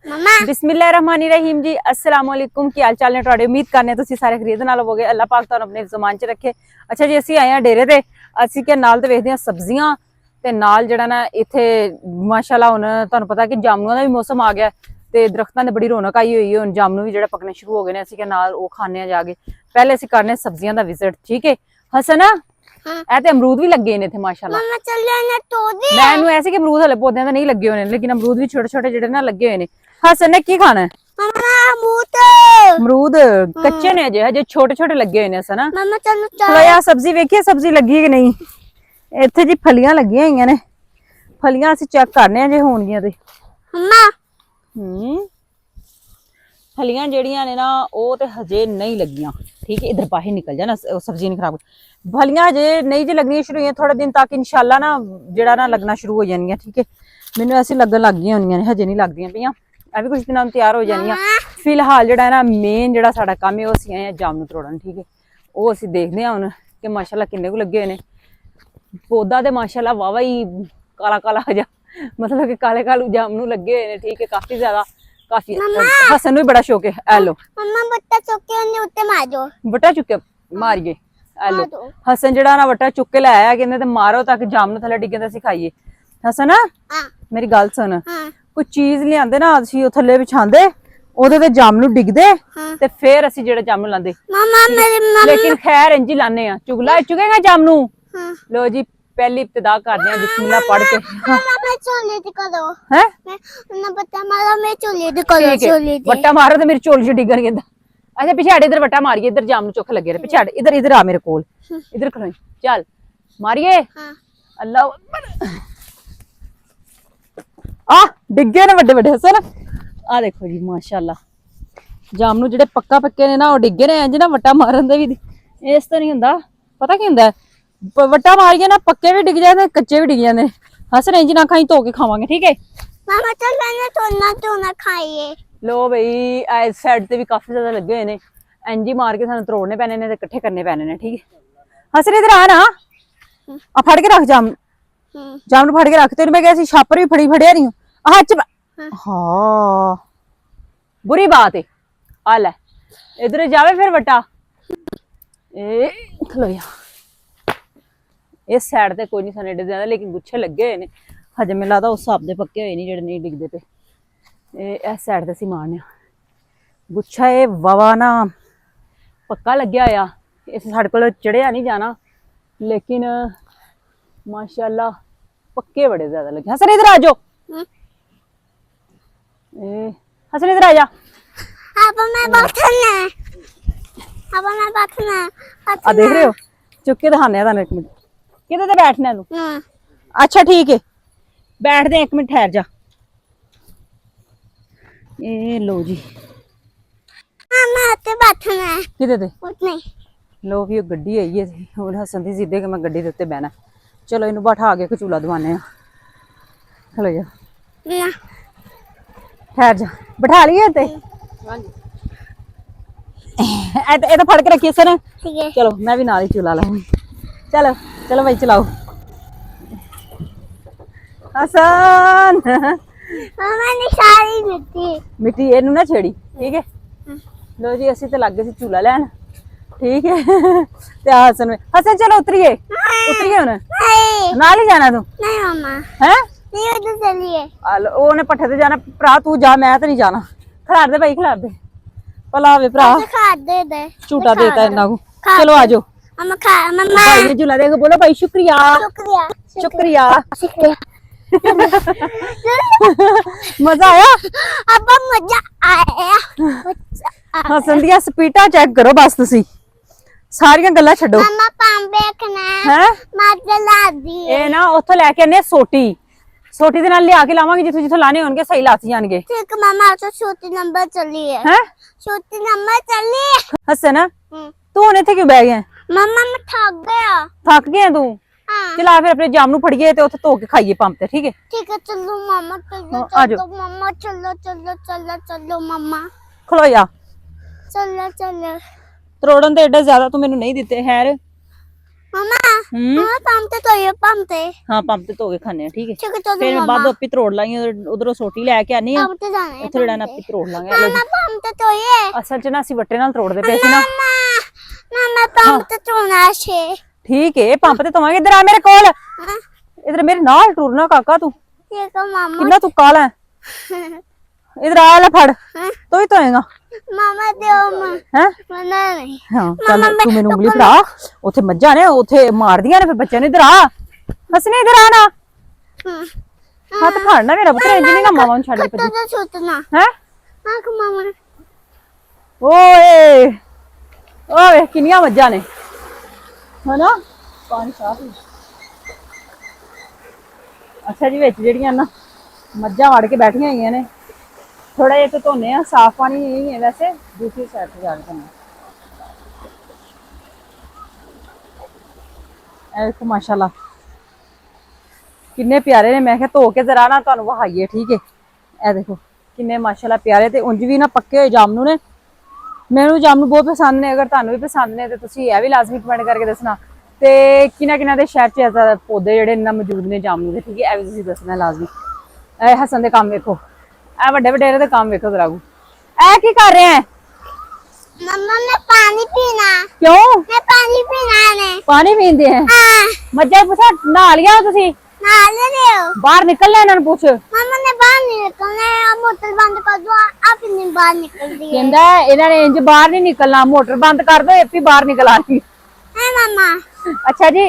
बिस्मिल्लाहिर्रहमानिर्रहीम जी अस्सलाम वालेकुम की हाल चाल ने तुहाडे उम्मीद करने तुसीं सारे खरीद नाल होवोगे अल्लाह पाक तुहानू अपने ज़मान च रखे। अच्छा जी असीं आए हां डेरे ते असीं के नाल ते वेखदे हां सब्जियां ते नाल जेहड़ा ना इत्थे माशाअल्लाह हुण तुहानू पता कि जामुनां दा भी मौसम आ गया ते दरख्तां ते बड़ी रौनक आई होई है। हुण जामनू भी जेहड़ा पकने शुरू हो गए ने असीं के नाल ओह खाने जाके पहले असीं करने सब्जियां दा विजिट ठीक है। हसन ए ते अमरूद भी लगे ने इत्थे माशाअल्लाह मम्मा चलिए ना तोड़ दे मैनू ऐसे कि अमरूद हले पौधे ते नहीं लगे होने लेकिन अमरूद भी छोटे छोटे जेहड़े ना लगे हुए ने। हसन ने की खाना है मम्मा अमरूद कच्चे ने अजे हजे छोटे छोटे लगे हुए ने हसन। मम्मा चलो चलो यार सब्जी वेखिए सब्जी लगी है कि नहीं। इत्थे जी फलियां लगियां होईयां ने फलियां असीं चेक करने जे होणगियां ते मम्मा फलियां जेहड़ियां ने ना ओह ते हजे नहीं लगियां ठीक है। इधर बाहर निकल जा ना सब्जी नहीं खराब फलियां हजे नहीं जी लगनियां शुरू होईयां थोड़े दिन तक इंशाअल्लाह ना जेहड़ा ना लगना शुरू हो जानियां ठीक है। मैनू ऐसी लगन लग गई होनियां ने हजे नहीं लगदियां पियां अभी कुछ दिनों में तैयार हो जानियां। फिलहाल जेहड़ा ना मेन जेहड़ा साडा काम है ओह असीं आए जामनू तोड़न ठीक है। ओह असीं देखदे हां हुण कि माशाअल्लाह किन्ने कु लगे होए ने पौधा ते माशाअल्लाह वावा ही काला काला जा मतलब कि काले कालू जामनू लगे हुए ने ठीक है काफी ज्यादा काफी। हसन भी बड़ा शौक है ए लो मम्मा बट्टा चुके उन्हें उत्ते मार दो बट्टा चुके मारिए ए लो हसन जेड़ा ना बट्टा चुक के ले आया कहंदे ते मारो ताकि जामनू थल्ले डिगे ते असीं खाइए। हसन मेरी गल सुन कोई चीज लियांदे ना असीं ओह थल्ले बिछांदे ओहदे ते जामनू डिगदे ते फिर असीं जेड़ा जामनू लांदे मम्मा मेरी लेकिन खैर इंज ही लाने आ चुगला चुकेगा जामनू। लो जी पहली इब्तिदा करदे आ बिस्मिल्लाह पढ़ के। मम्मा मैं चोली दिखा दो हैं मैं उन्हें बट्टा मारो मैं चोली दिखा दो चोली बट्टा मारो ते मेरी चोली च डिगन गेंदा। अच्छा पिछे इधर बट्टा मारिए इधर जामनू चुख लगे रहे पिछे इधर इधर आ मेरे कोल इधर खड़ोई चल मारिए अल्लाह अकबर आ डिगे ने बड़े बड़े हसन आ देखो जी माशाअल्लाह जामनू जेडे पक्का पक्के ने ना वो डिगे ने इंज ना वट्टा मारन दे भी इस तो नहीं हुंदा पता की हुंदा वट्टा मारिए ना पक्के भी डिग जाते कच्चे भी डिग जाते। हसन इंज ना खाई धो के खावांगे ठीक है। मम्मा चल मैंने तो ना खाइए लो बई इस साइड ते भी काफी ज्यादा लगे हुए ने इंज ही मार के सानू तोड़ने पैने ने ते इकट्ठे करने पैने ने ठीक है। हसन इधर आ ना आ फड़ के रख जामनू फड़ के रख तेरे मैं कैसी छापर भी फड़ी फड़िया नहीं हाँ बुरी बात है आ ले इधर जावे फिर बट्टा ए खलोया इस साइड ते कोई नहीं सन एडे ज्यादा लेकिन गुच्छे लगे हुए ने हजे मैं लगदा उस हिसाब दे पक्के होए नहीं जेडे नहीं डिगदे पे इस साइड ते असीं मारने गुच्छा ए वावा ना पक्का लग्या होया इस साढ़े कोल चढ़िया नहीं जाना लेकिन माशाअल्लाह पक्के बड़े ज्यादा लगे। हसन इधर आ जाओ हसन इधर आ जा अब मैं बैठना आ देख रहे हो चुक के दिखाने थानू एक मिनट किधर ते बैठना है तू अच्छा ठीक है बैठ दे एक मिनट ठहर जा ए लो जी मैं ते बैठना है किधर ते उतने लो भी गड्डी आई है हुण हसन दी जिद्द है कि मैं गड्डी दे उत्ते बहना चलो इनू बैठा के झूला दवाने चलो जा ना ठहर जा बैठा लिया ते ए तो फड़ के रखिए सर ठीक है चलो मैं भी नाल ही चला लाऊंगी चलो चलो भाई चलाओ हसन मम्मा ने सारी मिट्टी इनू ना छेड़ी ठीक है। लो जी असी तो लग गए झूला लैन ठीक है ते हसन चलो उतरिए हुण नाल ही जाना तू नहीं मम्मा हैं नहीं उधर चलिए ओने पट्ठे ते जाना भरा तू जा मैं तो नहीं जाना खिलार दे भाई खिलार दे भला वे भरा खा दे झूठा देता इन्ना को चलो आ जाओ मम्मा खा मम्मा भाई ने झूला देगा बोलो भाई शुक्रिया शुक्रिया शुक्रिया शुक्रिया मजा आया अब मजा आया हसन दिया स्पीडा चेक करो बस तुसी सारियां गल्लां छड्डो मम्मा पाम देखना हैं मजा ला दी ए ना ओथों लेके आने सोटी सोटी दे नाल लिया के लावांगे जिथों जिथों लाने होणगे सही लाती जाणगे ठीक मम्मा तो छोटी नंबर चली है हैं छोटी नंबर चली है हसन तू हुण इत्थे क्यों बैठ गया मम्मा मैं थक गया थक गया तू हाँ चला फिर अपने जामनू फड़िए ते उत्थे धो के खाइए पंप ते ठीक है। ठीक है चलो मम्मा चलो आ जाओ। चलो मम्मा चलो चलो चलो चलो मम्मा खलो जा चलो चलो तरोड़न ते एडा ज्यादा तू मैनू नहीं दिते खैर मम्मा ਹੂੰ मम्मा पंप ते तो ये पंप ते ਹਾਂ ਪੰਪ ਤੇ ਧੋ ਕੇ ਖਾਣੇ ਆ ਠੀਕ ਹੈ ठीक है चलो ਫਿਰ ਮੈਂ मम्मा ਬਾਅਦ ਆਪੀ ਤਰੋੜ ਲਾਂਗੀ ਉਧਰੋਂ ਸੋਟੀ ਲੈ ਕੇ ਆਨੀ ਆ पंप ते जाना है ਉੱਥੇ ਜਿਹੜਾ ਨਾ ਆਪੀ ਤਰੋੜ ਲਾਂਗੇ ਲਓ ਜੀ। मम्मा पंप ते तो ये ਅਸਲ ਚ ਨਾ ਅਸੀਂ ਵੱਟੇ ਨਾਲ ਤੋੜਦੇ ਪਏ ਸੀ ਨਾ मम्मा मम्मा पंप ते चुना छे ਠੀਕ ਹੈ ਪੰਪ ਤੇ ਧੋਵਾਂਗੇ ਇਧਰ ਆ ਮੇਰੇ ਕੋਲ ਇਧਰ ਮੇਰੇ ਨਾਲ ਟੁਰਨਾ ਕਾਕਾ ਤੂੰ ये तो मामा ਕਿੰਨਾ ਤੂੰ ਕਾਲਾ ਹੈ ਇਧਰ ਆ ਲੈ ਫੜ ਤੂੰ ਹੀ ਧੋਏਗਾ मामा दो ਹੈ मना नहीं ਹਾਂ ਚੱਲ ਤੂੰ ਮੈਨੂੰ ਉਂਗਲੀ ਫੜਾ ਉੱਥੇ ਮੱਝਾਂ ਨੇ ਉੱਥੇ ਮਾਰਦੀਆਂ ਨੇ ਫਿਰ ਬੱਚਿਆਂ ਨੂੰ ਇਧਰ ਆ ਹਸਨੇ ਇਧਰ ਆ ਨਾ ਹੱਥ ਫੜਨਾ ਮੇਰਾ ਪੁੱਤਰ ਇੰਜ ਨਹੀਂ ਨਾ ਮਾਵਾਂ ਨੂੰ ਛੱਡ ਕੇ ਭੱਜੀ तो छूटना ਹੈ आंख मामा ਓਏ ਓਏ ਕਿੰਨੀਆਂ ਮੱਝਾਂ ਨੇ ਹਨਾ ਪਾਣੀ ਸਾਫ ਅੱਛਾ ਜੀ ਵਿੱਚ ਜਿਹੜੀਆਂ ਨਾ ਮੱਝਾਂ ਵੜ ਕੇ ਬੈਠੀਆਂ ਹੋਈਆਂ ਨੇ ਥੋੜਾ ਜਿਹਾ तो ਧੋਨੇ ਆ ਸਾਫ ਪਾਣੀ ਨਹੀਂ ਹੈ ਵੈਸੇ ਦੂਸਰੀ ਸਾਈਡ ਤੇ ਜਾ ਕੇ ਧੋਣਾ ਇਹ ਦੇਖੋ ਮਾਸ਼ਾਅੱਲਾ ਕਿੰਨੇ ਪਿਆਰੇ ਨੇ ਮੈਂ ਕਿਹਾ ਧੋ ਕੇ ਜ਼ਰਾ ਨਾ ਤੁਹਾਨੂੰ ਵਹਾਈਏ ਠੀਕ ਹੈ ਇਹ ਦੇਖੋ ਕਿੰਨੇ ਮਾਸ਼ਾਅੱਲਾ ਪਿਆਰੇ ਤੇ ਉਂਝ ਵੀ ਨਾ ਪੱਕੇ ਹੋਏ ਜਾਮਨੂ ਨੇ ਮੈਨੂੰ ਜਾਮਨੂ ਬਹੁਤ ਪਸੰਦ ਨੇ ਅਗਰ ਤੁਹਾਨੂੰ ਵੀ ਪਸੰਦ ਨੇ ਤੇ ਤੁਸੀਂ ਇਹ ਵੀ ਲਾਜ਼ਮੀ ਕਮੈਂਟ ਕਰਕੇ ਦੱਸਣਾ ਤੇ ਕਿਨਾਂ ਦੇ ਸ਼ਹਿਰ 'ਚ ਐਸਾ ਪੌਦੇ ਜਿਹੜੇ ਇੰਨਾ ਮੌਜੂਦ ਨੇ ਜਾਮਨੂ ਦੇ ਠੀਕ ਹੈ ਇਹ ਵੀ ਤੁਸੀਂ ਦੱਸਣਾ ਲਾਜ਼ਮੀ ਇਹ ਹਸਨ ਦੇ ਕੰਮ ਵੇਖੋ ਇਹ ਵੱਡੇ ਵਡੇਰੇ ਦੇ ਕੰਮ ਵੇਖੋ ਜ਼ਰਾ ਇਹ ਕੀ ਕਰ ਰਹੇ ਹੈ मम्मा मैं पानी पीना क्यों मैं पानी पीना ने पानी पींदे हैं हाँ मज्जा पुछा नहा लिया तुसी नाले रहे हो बाहर निकलना इन्हां ਨੂੰ ਪੁੱਛ मम्मा ने बाहर नहीं निकलना है अब मोटर बंद कर दो आप नहीं बाहर निकल दिए ਕਹਿੰਦਾ ਇਹਨਾਂ ਨੇ ਇੰਜ ਬਾਹਰ ਨਹੀਂ ਨਿਕਲਣਾ ਮੋਟਰ ਬੰਦ ਕਰ ਦੋ ਆਪੀ ਬਾਹਰ ਨਿਕਲ ਆਣੀ है मम्मा ਅੱਛਾ ਜੀ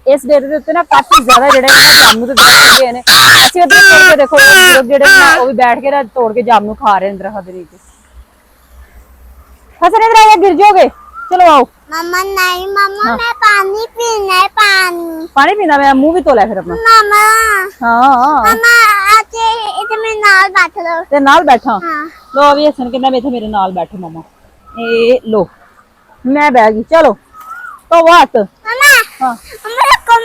ਇਸ ਡੇਰੇ ਦੇ ਉੱਤੇ ਨਾ ਕਾਫੀ ਜ਼ਿਆਦਾ ਜਿਹੜੇ ਨੇ ਜਾਮਨੂ ਦੇ ਦਰਖਤ ਲੱਗੇ ਨੇ ਅਸੀਂ ਉੱਧਰ ਤੋੜ ਕੇ ਦੇਖੋ ਲੋਕ ਜਿਹੜੇ ਨੇ ਉਹ ਵੀ ਬੈਠ ਕੇ ਨਾ ਤੋੜ ਕੇ ਜਾਮਨੂ ਖਾ ਰਹੇ ਨੇ ਦਰਖਤ ਦੇ ਨੀਚੇ हसन इधर आइए गिर जाओगे चलो आओ मम्मा नहीं मम्मा मैं पानी पीना है पानी पानी पीना मैं मुंह भी धो लिया फिर अपना मम्मा हाँ मम्मा आते इधर मेरे नाल बैठ लो ते नाल बैठा हाँ लो अभी हसन कहना मैं मेरे नाल बैठो मामा ए लो मैं बह गई चलो तो बात मम्मा हाँ मेरे को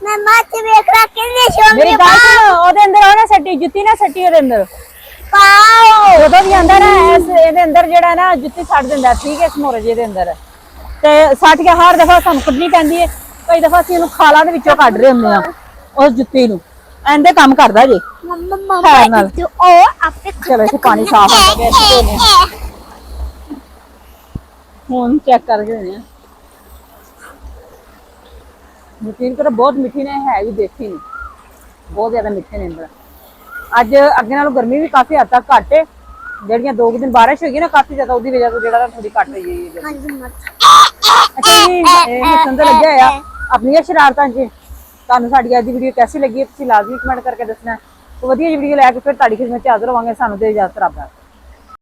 मैं मत देख रहा कितने शो मेरी में गल सुन ओदे अंदर ओने सट्टी जुत्ती ना सट्टी ओदे अंदर पाओ ਜਦੋਂ ਵੀ ਆਂਦਾ ਨਾ ਇਹਦੇ ਅੰਦਰ ਜਿਹੜਾ ਨਾ ਜੁੱਤੀ ਛੱਡ ਦਿੰਦਾ ਠੀਕ ਹੈ ਸਮੋਰੇ ਜੇ ਦੇ ਅੰਦਰ ਤੇ ਸੱਟ ਕੇ ਹਰ ਦਫਾ ਸਾਨੂੰ ਕੱਢਣੀ ਪੈਂਦੀ ਹੈ ਕਈ ਦਫਾ ਅਸੀਂ ਇਹਨੂੰ ਖਾਲਾਂ ਦੇ ਵਿੱਚੋਂ ਕੱਢ ਰਹੇ ਹੁੰਦੇ ਆ ਉਸ ਜੁੱਤੀ ਨੂੰ ਐਂਦੇ ਕੰਮ ਕਰਦਾ ਜੇ मम्मा खैर नाल। मम्मा ओ आपने ਚਲੋ ਇੱਥੇ ਪਾਣੀ ਸਾਫ਼ ਹੋ ਗਿਆ ਇੱਥੇ ਧੋਨੇ ਆ। ਹੁਣ ਚੈੱਕ ਕਰਕੇ ਹੋਣੇ ਆ ਯਕੀਨ ਕਰੋ ਬਹੁਤ ਮਿੱਠੀ ਨੇ ਹੈ ਵੀ ਦੇਖੀ ਨਹੀਂ ਬਹੁਤ ਜ਼ਿਆਦਾ ਮਿੱਠੇ ਨੇ ਅੰਦਰ ਅੱਜ ਅੱਗੇ ਨਾਲੋਂ ਗਰਮੀ ਵੀ ਕਾਫੀ ਹੱਦ ਤੱਕ ਘੱਟ ਹੈ ਜਿਹੜੀਆਂ 2 ਦਿਨ ਬਾਰਿਸ਼ ਹੋਈ ਨਾ ਕਾਫੀ ਜ਼ਿਆਦਾ ਉਹਦੀ ਵਜ੍ਹਾ ਤੋਂ ਜਿਹੜਾ ਨਾ ਥੋੜੀ ਘੱਟ ਹੋਈ ਹੈ हाँ जी मत ਅੱਛਾ ਜੀ ਇਹ ਸੰਦਰ ਲੱਗਿਆ ਹੋਇਆ ਆਪਣੀਆਂ ਸ਼ਰਾਰਤਾਂ 'ਚ ਤੁਹਾਨੂੰ ਸਾਡੀ ਅੱਜ ਦੀ ਵੀਡੀਓ ਕੈਸੀ ਲੱਗੀ ਹੈ ਤੁਸੀਂ ਲਾਜ਼ਮੀ ਕਮੈਂਟ ਕਰਕੇ ਦੱਸਣਾ ਹੈ। ਵਧੀਆ ਜੀ ਵੀਡੀਓ ਲੈ ਕੇ ਫਿਰ ਤੁਹਾਡੀ ਖਿਦਮਤ 'ਚ ਹਾਜ਼ਰ ਹੋਵਾਂਗੇ ਸਾਨੂੰ ਤੇ ਇਜਾਜ਼ਤ ਰੱਬ